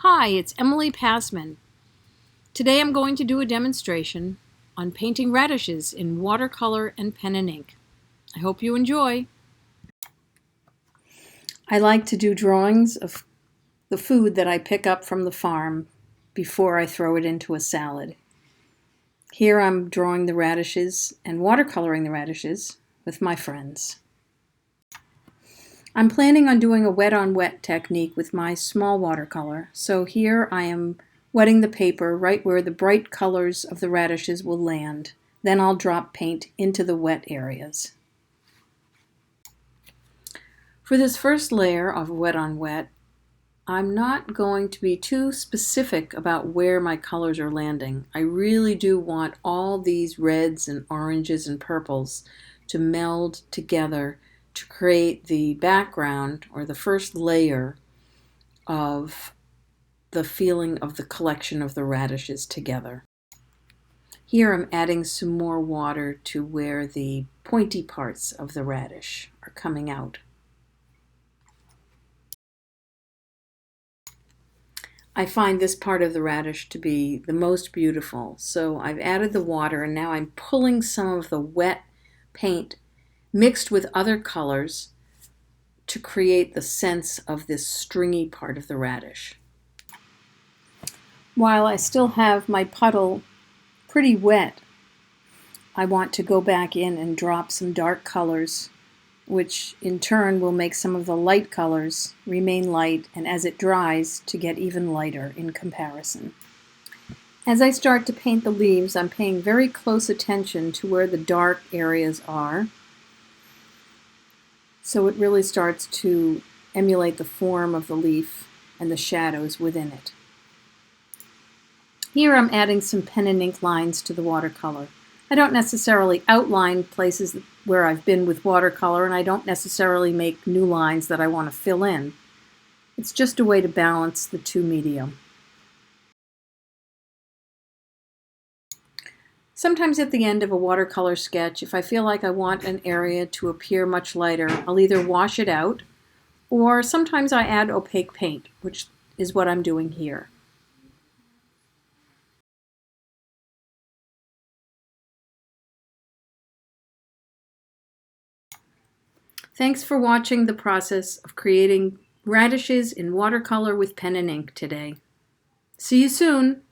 Hi, it's Emily Passman. Today I'm going to do a demonstration on painting radishes in watercolor and pen and ink. I hope you enjoy. I like to do drawings of the food that I pick up from the farm before I throw it into a salad. Here I'm drawing the radishes and watercoloring the radishes with my friends. I'm planning on doing a wet-on-wet technique with my small watercolor, so here I am wetting the paper right where the bright colors of the radishes will land. Then I'll drop paint into the wet areas. For this first layer of wet-on-wet, I'm not going to be too specific about where my colors are landing. I really do want all these reds and oranges and purples to meld together to create the background or the first layer of the feeling of the collection of the radishes together. Here I'm adding some more water to where the pointy parts of the radish are coming out. I find this part of the radish to be the most beautiful, so I've added the water and now I'm pulling some of the wet paint mixed with other colors to create the sense of this stringy part of the radish. While I still have my puddle pretty wet, I want to go back in and drop some dark colors, which in turn will make some of the light colors remain light and as it dries to get even lighter in comparison. As I start to paint the leaves, I'm paying very close attention to where the dark areas are, so it really starts to emulate the form of the leaf and the shadows within it. Here I'm adding some pen and ink lines to the watercolor. I don't necessarily outline places where I've been with watercolor, and I don't necessarily make new lines that I want to fill in. It's just a way to balance the two medium. Sometimes at the end of a watercolor sketch, if I feel like I want an area to appear much lighter, I'll either wash it out, or sometimes I add opaque paint, which is what I'm doing here. Thanks for watching the process of creating radishes in watercolor with pen and ink today. See you soon!